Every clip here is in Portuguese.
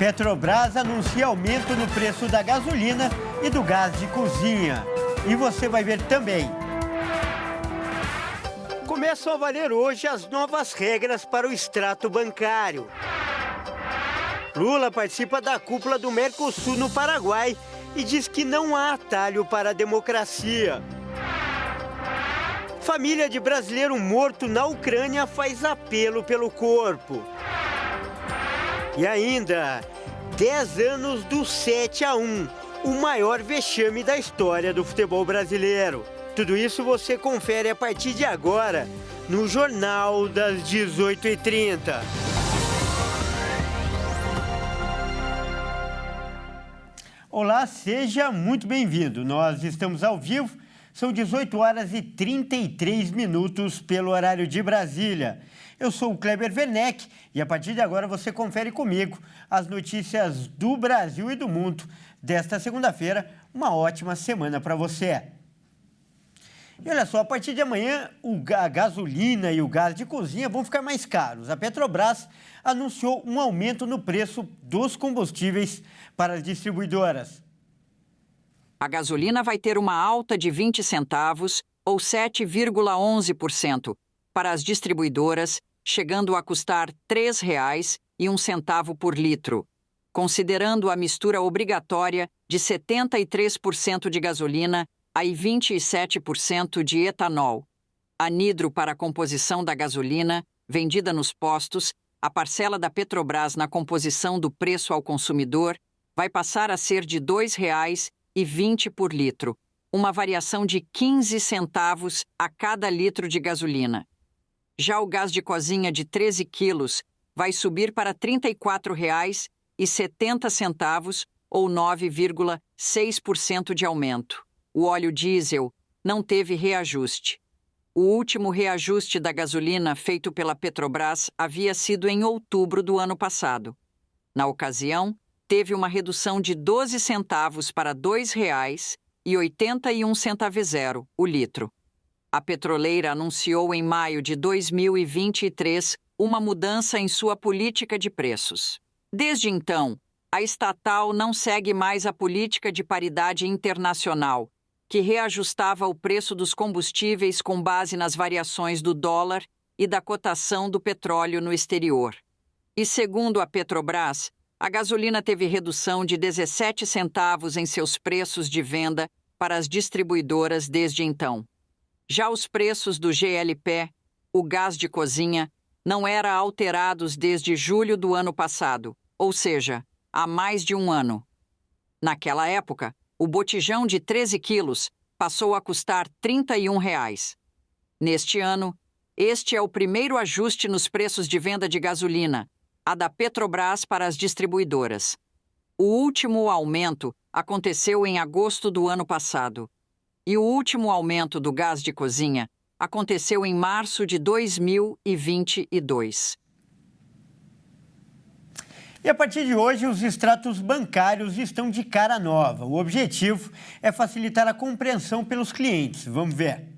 Petrobras anuncia aumento no preço da gasolina e do gás de cozinha. E você vai ver também. Começam a valer hoje as novas regras para o extrato bancário. Lula participa da cúpula do Mercosul no Paraguai e diz que não há atalho para a democracia. Família de brasileiro morto na Ucrânia faz apelo pelo corpo. E ainda, 10 anos do 7-1, o maior vexame da história do futebol brasileiro. Tudo isso você confere a partir de agora, no Jornal das 18h30. Olá, seja muito bem-vindo. Nós estamos ao vivo, são 18 horas e 33 minutos pelo horário de Brasília. Eu sou o Kleber Werneck e a partir de agora você confere comigo as notícias do Brasil e do mundo desta segunda-feira. Uma ótima semana para você. E olha só, a partir de amanhã a gasolina e o gás de cozinha vão ficar mais caros. A Petrobras anunciou um aumento no preço dos combustíveis para as distribuidoras. A gasolina vai ter uma alta de 20 centavos, ou 7,11%, para as distribuidoras, chegando a custar R$ 3,01 por litro, considerando a mistura obrigatória de 73% de gasolina e 27% de etanol. Anidro para a composição da gasolina, vendida nos postos, a parcela da Petrobras na composição do preço ao consumidor vai passar a ser de R$ 2,20 por litro, uma variação de 15 centavos a cada litro de gasolina. Já o gás de cozinha de 13 quilos vai subir para R$ 34,70, ou 9,6% de aumento. O óleo diesel não teve reajuste. O último reajuste da gasolina feito pela Petrobras havia sido em outubro do ano passado. Na ocasião, teve uma redução de 12 centavos para R$ 2,81 o litro. A petroleira anunciou em maio de 2023 uma mudança em sua política de preços. Desde então, a estatal não segue mais a política de paridade internacional, que reajustava o preço dos combustíveis com base nas variações do dólar e da cotação do petróleo no exterior. E segundo a Petrobras, a gasolina teve redução de 17 centavos em seus preços de venda para as distribuidoras desde então. Já os preços do GLP, o gás de cozinha, não eram alterados desde julho do ano passado, ou seja, há mais de um ano. Naquela época, o botijão de 13 quilos passou a custar R$ 31. Neste ano, este é o primeiro ajuste nos preços de venda de gasolina, a da Petrobras para as distribuidoras. O último aumento aconteceu em agosto do ano passado. E o último aumento do gás de cozinha aconteceu em março de 2022. E a partir de hoje, os extratos bancários estão de cara nova. O objetivo é facilitar a compreensão pelos clientes. Vamos ver.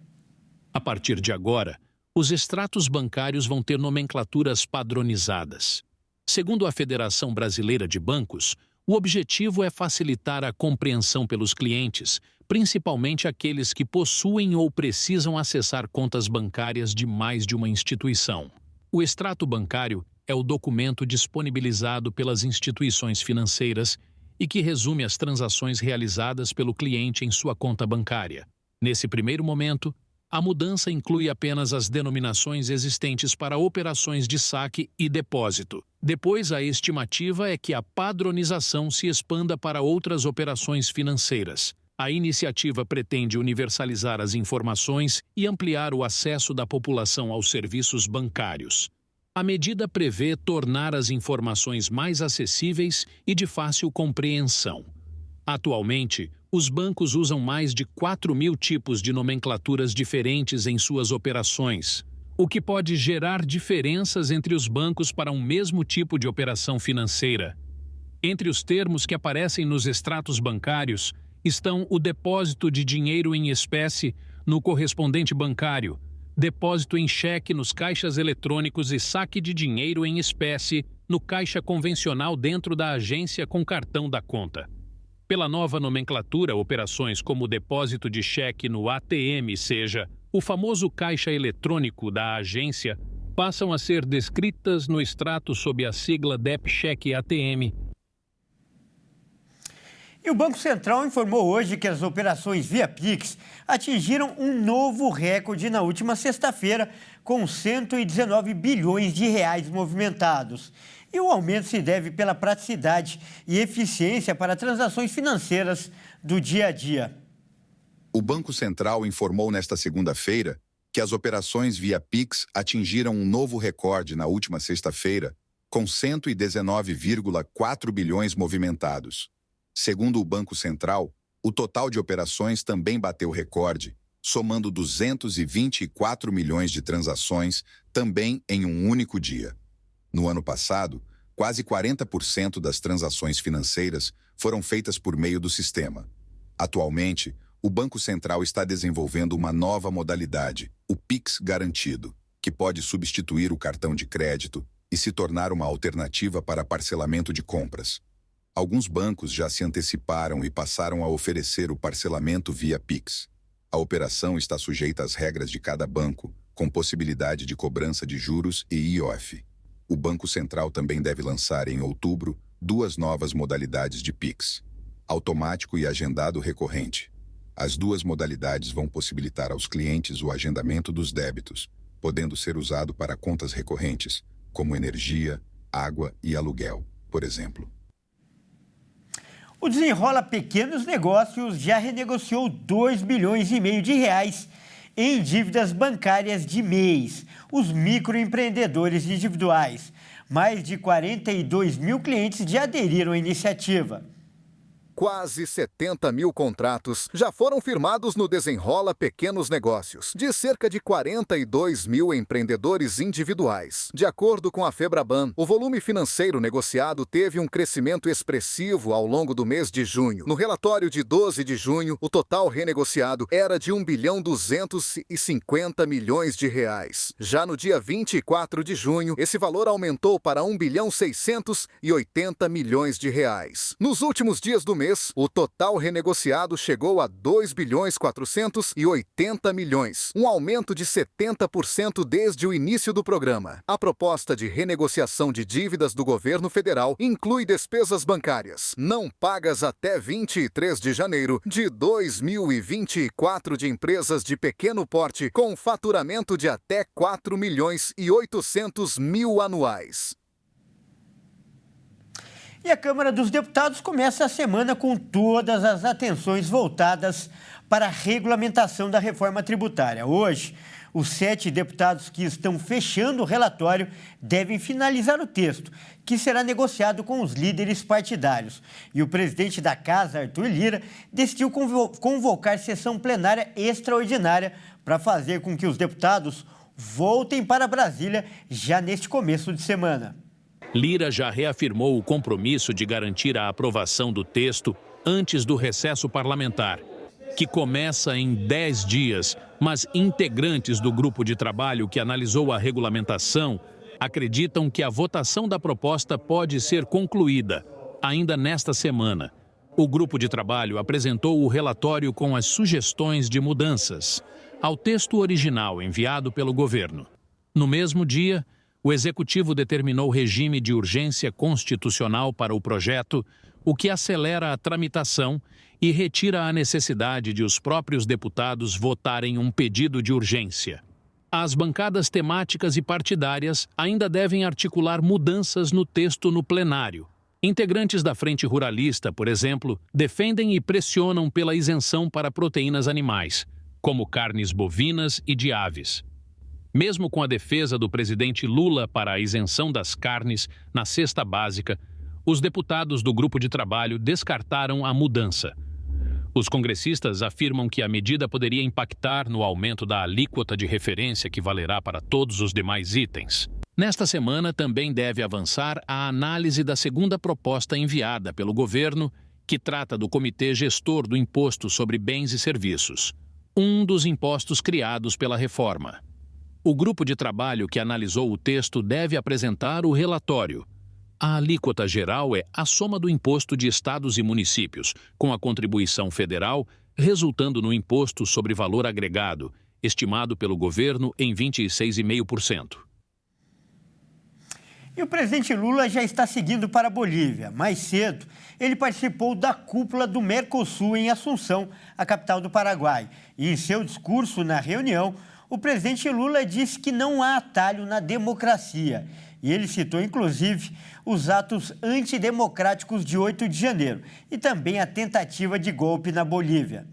A partir de agora, os extratos bancários vão ter nomenclaturas padronizadas. Segundo a Federação Brasileira de Bancos, o objetivo é facilitar a compreensão pelos clientes, principalmente aqueles que possuem ou precisam acessar contas bancárias de mais de uma instituição. O extrato bancário é o documento disponibilizado pelas instituições financeiras e que resume as transações realizadas pelo cliente em sua conta bancária. Nesse primeiro momento, a mudança inclui apenas as denominações existentes para operações de saque e depósito. Depois, a estimativa é que a padronização se expanda para outras operações financeiras. A iniciativa pretende universalizar as informações e ampliar o acesso da população aos serviços bancários. A medida prevê tornar as informações mais acessíveis e de fácil compreensão. Atualmente, os bancos usam mais de 4.000 tipos de nomenclaturas diferentes em suas operações, o que pode gerar diferenças entre os bancos para um mesmo tipo de operação financeira. Entre os termos que aparecem nos extratos bancários estão o depósito de dinheiro em espécie no correspondente bancário, depósito em cheque nos caixas eletrônicos e saque de dinheiro em espécie no caixa convencional dentro da agência com cartão da conta. Pela nova nomenclatura, operações como o depósito de cheque no ATM, seja o famoso caixa eletrônico da agência, passam a ser descritas no extrato sob a sigla DEP-Cheque ATM. E o Banco Central informou hoje que as operações via Pix atingiram um novo recorde na última sexta-feira, com 119 bilhões de reais movimentados. E o aumento se deve pela praticidade e eficiência para transações financeiras do dia a dia. O Banco Central informou nesta segunda-feira que as operações via Pix atingiram um novo recorde na última sexta-feira, com 119,4 bilhões movimentados. Segundo o Banco Central, o total de operações também bateu recorde, somando 224 milhões de transações, também em um único dia. No ano passado, quase 40% das transações financeiras foram feitas por meio do sistema. Atualmente, o Banco Central está desenvolvendo uma nova modalidade, o Pix Garantido, que pode substituir o cartão de crédito e se tornar uma alternativa para parcelamento de compras. Alguns bancos já se anteciparam e passaram a oferecer o parcelamento via Pix. A operação está sujeita às regras de cada banco, com possibilidade de cobrança de juros e IOF. O Banco Central também deve lançar em outubro 2 novas modalidades de Pix, automático e agendado recorrente. As 2 modalidades vão possibilitar aos clientes o agendamento dos débitos, podendo ser usado para contas recorrentes, como energia, água e aluguel, por exemplo. O Desenrola Pequenos Negócios já renegociou 2,5 bilhões de reais em dívidas bancárias de mês. Os microempreendedores individuais. Mais de 42 mil clientes já aderiram à iniciativa. Quase 70 mil contratos já foram firmados no Desenrola Pequenos Negócios, de cerca de 42 mil empreendedores individuais. De acordo com a Febraban, o volume financeiro negociado teve um crescimento expressivo ao longo do mês de junho. No relatório de 12 de junho, o total renegociado era de 1,250 bilhão de reais. Já no dia 24 de junho, esse valor aumentou para 1,680 bilhão de reais. Nos últimos dias do mês, o total renegociado chegou a 2,480 bilhão, um aumento de 70% desde o início do programa. A proposta de renegociação de dívidas do governo federal inclui despesas bancárias não pagas até 23 de janeiro de 2024 de empresas de pequeno porte com faturamento de até 4,8 milhões anuais. E a Câmara dos Deputados começa a semana com todas as atenções voltadas para a regulamentação da reforma tributária. Hoje, os 7 deputados que estão fechando o relatório devem finalizar o texto, que será negociado com os líderes partidários. E o presidente da Casa, Arthur Lira, decidiu convocar sessão plenária extraordinária para fazer com que os deputados voltem para Brasília já neste começo de semana. Lira já reafirmou o compromisso de garantir a aprovação do texto antes do recesso parlamentar, que começa em 10 dias, mas integrantes do grupo de trabalho que analisou a regulamentação acreditam que a votação da proposta pode ser concluída ainda nesta semana. O grupo de trabalho apresentou o relatório com as sugestões de mudanças ao texto original enviado pelo governo. No mesmo dia, o Executivo determinou regime de urgência constitucional para o projeto, o que acelera a tramitação e retira a necessidade de os próprios deputados votarem um pedido de urgência. As bancadas temáticas e partidárias ainda devem articular mudanças no texto no plenário. Integrantes da Frente Ruralista, por exemplo, defendem e pressionam pela isenção para proteínas animais, como carnes bovinas e de aves. Mesmo com a defesa do presidente Lula para a isenção das carnes na cesta básica, os deputados do grupo de trabalho descartaram a mudança. Os congressistas afirmam que a medida poderia impactar no aumento da alíquota de referência que valerá para todos os demais itens. Nesta semana também deve avançar a análise da segunda proposta enviada pelo governo, que trata do Comitê Gestor do Imposto sobre Bens e Serviços, um dos impostos criados pela reforma. O grupo de trabalho que analisou o texto deve apresentar o relatório. A alíquota geral é a soma do imposto de estados e municípios, com a contribuição federal, resultando no imposto sobre valor agregado, estimado pelo governo em 26,5%. E o presidente Lula já está seguindo para a Bolívia. Mais cedo, ele participou da cúpula do Mercosul em Assunção, a capital do Paraguai. E em seu discurso na reunião, o presidente Lula disse que não há atalho na democracia. E ele citou, inclusive, os atos antidemocráticos de 8 de janeiro e também a tentativa de golpe na Bolívia.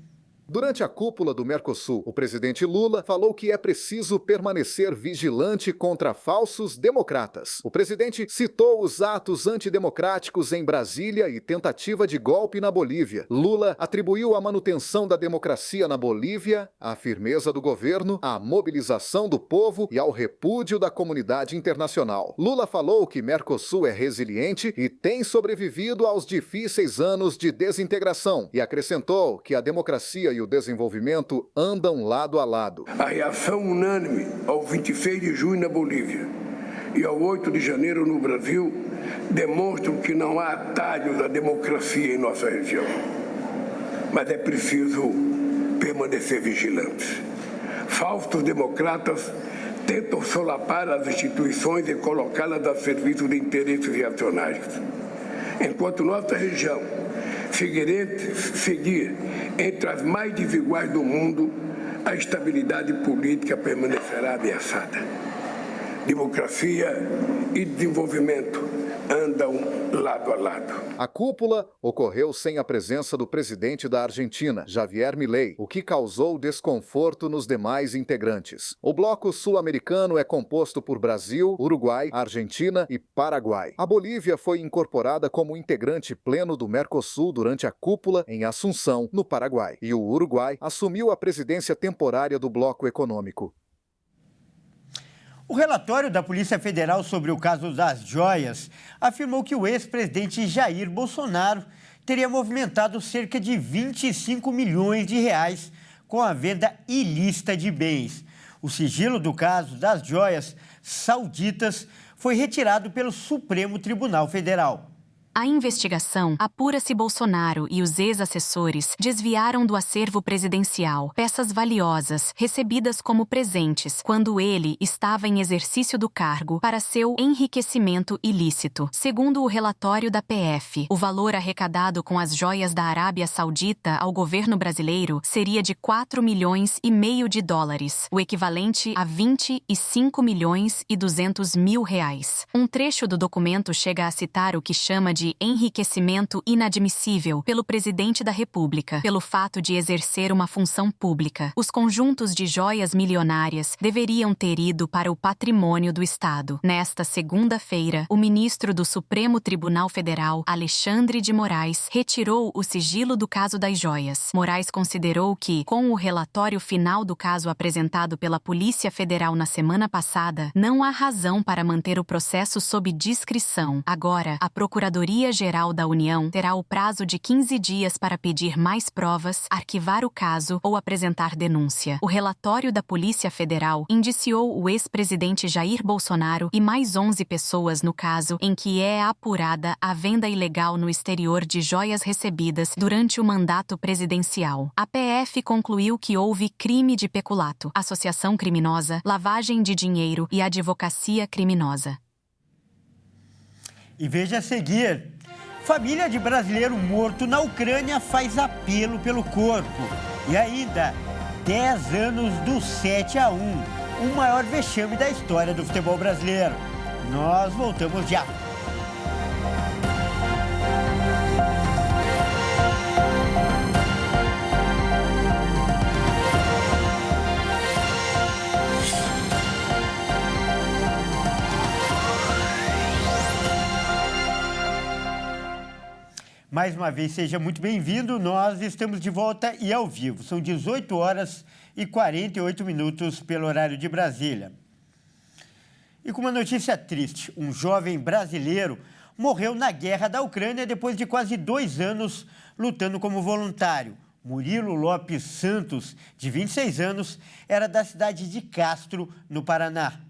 Durante a cúpula do Mercosul, o presidente Lula falou que é preciso permanecer vigilante contra falsos democratas. O presidente citou os atos antidemocráticos em Brasília e tentativa de golpe na Bolívia. Lula atribuiu a manutenção da democracia na Bolívia à firmeza do governo, à mobilização do povo e ao repúdio da comunidade internacional. Lula falou que Mercosul é resiliente e tem sobrevivido aos difíceis anos de desintegração e acrescentou que a democracia e o desenvolvimento andam lado a lado. A reação unânime ao 26 de junho na Bolívia e ao 8 de janeiro no Brasil demonstram que não há atalho da democracia em nossa região. Mas é preciso permanecer vigilantes. Falsos democratas tentam solapar as instituições e colocá-las a serviço de interesses reacionários. Enquanto nossa região seguir entre as mais desiguais do mundo, a estabilidade política permanecerá ameaçada. Democracia e desenvolvimento andam lado a lado. A cúpula ocorreu sem a presença do presidente da Argentina, Javier Milei, o que causou desconforto nos demais integrantes. O bloco sul-americano é composto por Brasil, Uruguai, Argentina e Paraguai. A Bolívia foi incorporada como integrante pleno do Mercosul durante a cúpula em Assunção, no Paraguai. E o Uruguai assumiu a presidência temporária do bloco econômico. O relatório da Polícia Federal sobre o caso das joias afirmou que o ex-presidente Jair Bolsonaro teria movimentado cerca de 25 milhões de reais com a venda ilícita de bens. O sigilo do caso das joias sauditas foi retirado pelo Supremo Tribunal Federal. A investigação apura se Bolsonaro e os ex-assessores desviaram do acervo presidencial peças valiosas recebidas como presentes quando ele estava em exercício do cargo para seu enriquecimento ilícito. Segundo o relatório da PF, o valor arrecadado com as joias da Arábia Saudita ao governo brasileiro seria de 4,5 milhões de dólares, o equivalente a 25,2 milhões reais. Um trecho do documento chega a citar o que chama de enriquecimento inadmissível pelo presidente da República, pelo fato de exercer uma função pública. Os conjuntos de joias milionárias deveriam ter ido para o patrimônio do Estado. Nesta segunda-feira, o ministro do Supremo Tribunal Federal, Alexandre de Moraes, retirou o sigilo do caso das joias. Moraes considerou que, com o relatório final do caso apresentado pela Polícia Federal na semana passada, não há razão para manter o processo sob discrição. Agora, a Procuradoria-Geral da União terá o prazo de 15 dias para pedir mais provas, arquivar o caso ou apresentar denúncia. O relatório da Polícia Federal indiciou o ex-presidente Jair Bolsonaro e mais 11 pessoas no caso em que é apurada a venda ilegal no exterior de joias recebidas durante o mandato presidencial. A PF concluiu que houve crime de peculato, associação criminosa, lavagem de dinheiro e advocacia criminosa. E veja a seguir, família de brasileiro morto na Ucrânia faz apelo pelo corpo. E ainda, 10 anos do 7-1, o maior vexame da história do futebol brasileiro. Nós voltamos já. Mais uma vez, seja muito bem-vindo. Nós estamos de volta e ao vivo. São 18 horas e 48 minutos pelo horário de Brasília. E com uma notícia triste, um jovem brasileiro morreu na guerra da Ucrânia depois de quase 2 anos lutando como voluntário. Murilo Lopes Santos, de 26 anos, era da cidade de Castro, no Paraná.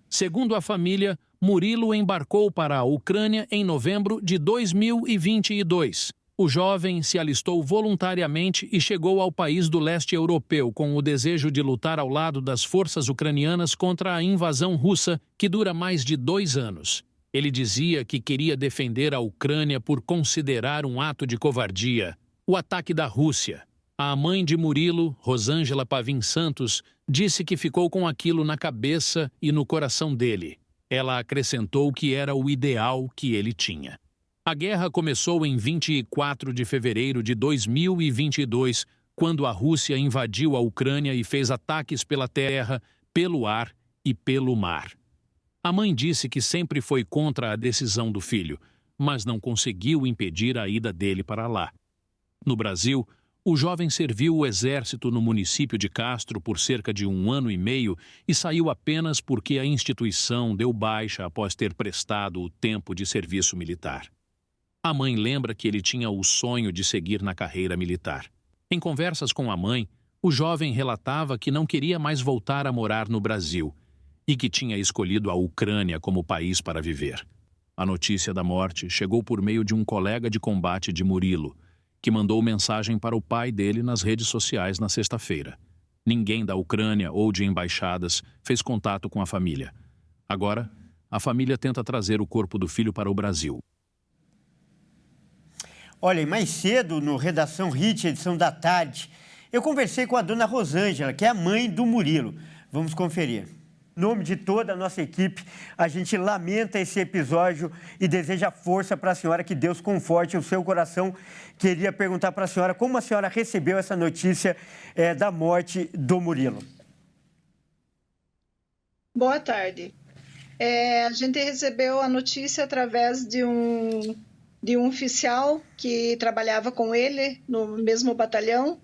Segundo a família, Murilo embarcou para a Ucrânia em novembro de 2022. O jovem se alistou voluntariamente e chegou ao país do leste europeu com o desejo de lutar ao lado das forças ucranianas contra a invasão russa, que dura mais de 2 anos. Ele dizia que queria defender a Ucrânia por considerar um ato de covardia o ataque da Rússia. A mãe de Murilo, Rosângela Pavim Santos, disse que ficou com aquilo na cabeça e no coração dele. Ela acrescentou que era o ideal que ele tinha. A guerra começou em 24 de fevereiro de 2022, quando a Rússia invadiu a Ucrânia e fez ataques pela terra, pelo ar e pelo mar. A mãe disse que sempre foi contra a decisão do filho, mas não conseguiu impedir a ida dele para lá. No Brasil, o jovem serviu o exército no município de Castro por cerca de 1 ano e meio e saiu apenas porque a instituição deu baixa após ter prestado o tempo de serviço militar. A mãe lembra que ele tinha o sonho de seguir na carreira militar. Em conversas com a mãe, o jovem relatava que não queria mais voltar a morar no Brasil e que tinha escolhido a Ucrânia como país para viver. A notícia da morte chegou por meio de um colega de combate de Murilo, que mandou mensagem para o pai dele nas redes sociais na sexta-feira. Ninguém da Ucrânia ou de embaixadas fez contato com a família. Agora, a família tenta trazer o corpo do filho para o Brasil. Olha, e mais cedo, no Redação Hit, edição da tarde, eu conversei com a dona Rosângela, que é a mãe do Murilo. Vamos conferir. Em nome de toda a nossa equipe, a gente lamenta esse episódio e deseja força para a senhora, que Deus conforte o seu coração. Queria perguntar para a senhora como a senhora recebeu essa notícia da morte do Murilo. Boa tarde. A gente recebeu a notícia através de um oficial que trabalhava com ele no mesmo batalhão,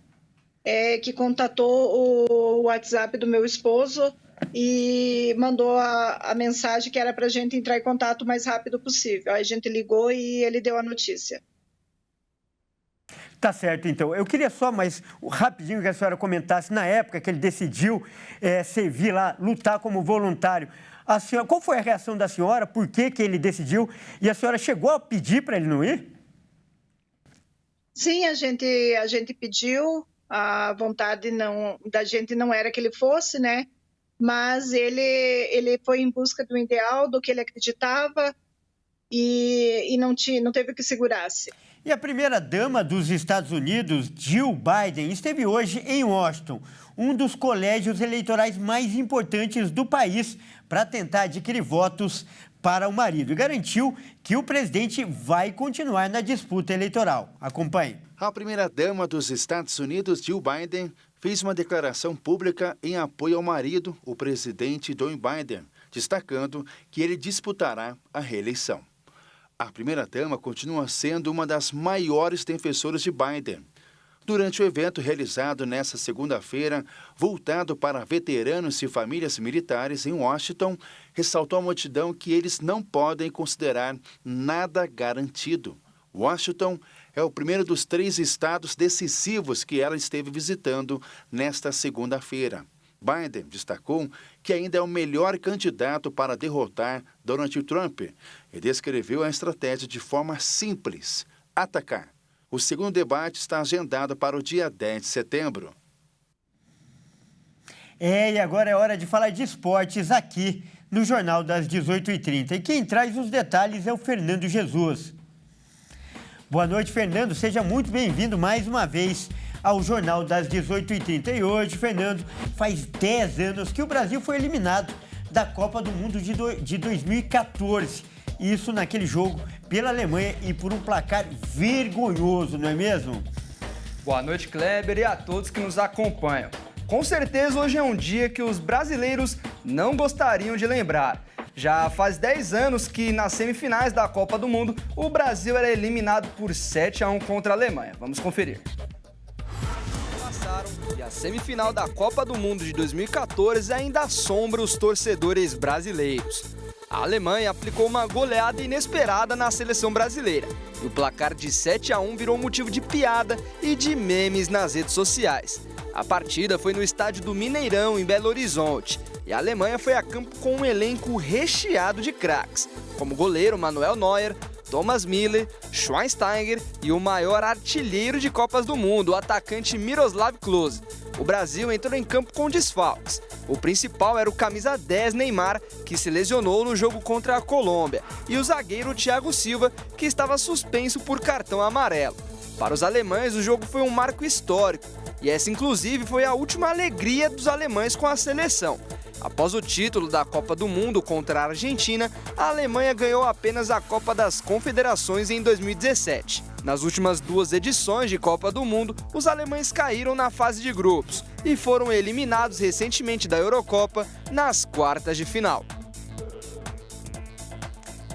que contatou o WhatsApp do meu esposo e mandou a mensagem que era para a gente entrar em contato o mais rápido possível. Aí a gente ligou e ele deu a notícia. Tá certo, então. Eu queria só mais rapidinho que a senhora comentasse, na época que ele decidiu servir lá, lutar como voluntário. A senhora, qual foi a reação da senhora? Por que ele decidiu? E a senhora chegou a pedir para ele não ir? Sim, a gente pediu. A vontade da gente não era que ele fosse, né? Mas ele foi em busca do ideal, do que ele acreditava e não teve que segurasse. E a primeira-dama dos Estados Unidos, Jill Biden, esteve hoje em Washington, um dos colégios eleitorais mais importantes do país, para tentar adquirir votos para o marido. E garantiu que o presidente vai continuar na disputa eleitoral. Acompanhe. A primeira-dama dos Estados Unidos, Jill Biden, fez uma declaração pública em apoio ao marido, o presidente Joe Biden, destacando que ele disputará a reeleição. A primeira-dama continua sendo uma das maiores defensoras de Biden. Durante o evento realizado nesta segunda-feira, voltado para veteranos e famílias militares em Washington, ressaltou à multidão que eles não podem considerar nada garantido. Washington é o primeiro dos 3 estados decisivos que ela esteve visitando nesta segunda-feira. Biden destacou que ainda é o melhor candidato para derrotar Donald Trump e descreveu a estratégia de forma simples: atacar. O segundo debate está agendado para o dia 10 de setembro. E agora é hora de falar de esportes aqui no Jornal das 18h30. E quem traz os detalhes é o Fernando Jesus. Boa noite, Fernando. Seja muito bem-vindo mais uma vez ao Jornal das 18h30. E hoje, Fernando, faz 10 anos que o Brasil foi eliminado da Copa do Mundo de 2014. Isso naquele jogo pela Alemanha e por um placar vergonhoso, não é mesmo? Boa noite, Kleber, e a todos que nos acompanham. Com certeza hoje é um dia que os brasileiros não gostariam de lembrar. Já faz 10 anos que nas semifinais da Copa do Mundo o Brasil era eliminado por 7-1 contra a Alemanha. Vamos conferir. E a semifinal da Copa do Mundo de 2014 ainda assombra os torcedores brasileiros. A Alemanha aplicou uma goleada inesperada na seleção brasileira. E o placar de 7-1 virou motivo de piada e de memes nas redes sociais. A partida foi no estádio do Mineirão, em Belo Horizonte, e a Alemanha foi a campo com um elenco recheado de craques, como o goleiro Manuel Neuer, Thomas Müller, Schweinsteiger e o maior artilheiro de Copas do Mundo, o atacante Miroslav Klose. O Brasil entrou em campo com desfalques. O principal era o camisa 10 Neymar, que se lesionou no jogo contra a Colômbia, e o zagueiro Thiago Silva, que estava suspenso por cartão amarelo. Para os alemães, o jogo foi um marco histórico, e essa inclusive foi a última alegria dos alemães com a seleção. Após o título da Copa do Mundo contra a Argentina, a Alemanha ganhou apenas a Copa das Confederações em 2017. Nas últimas 2 edições de Copa do Mundo, os alemães caíram na fase de grupos e foram eliminados recentemente da Eurocopa nas quartas de final.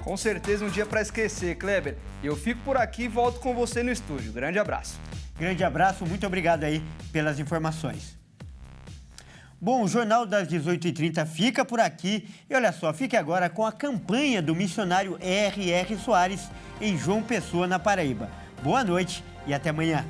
Com certeza um dia para esquecer, Kleber. Eu fico por aqui e volto com você no estúdio. Grande abraço. Grande abraço, muito obrigado aí pelas informações. Bom, o Jornal das 18h30 fica por aqui. E olha só, fique agora com a campanha do missionário R.R. Soares em João Pessoa, na Paraíba. Boa noite e até amanhã.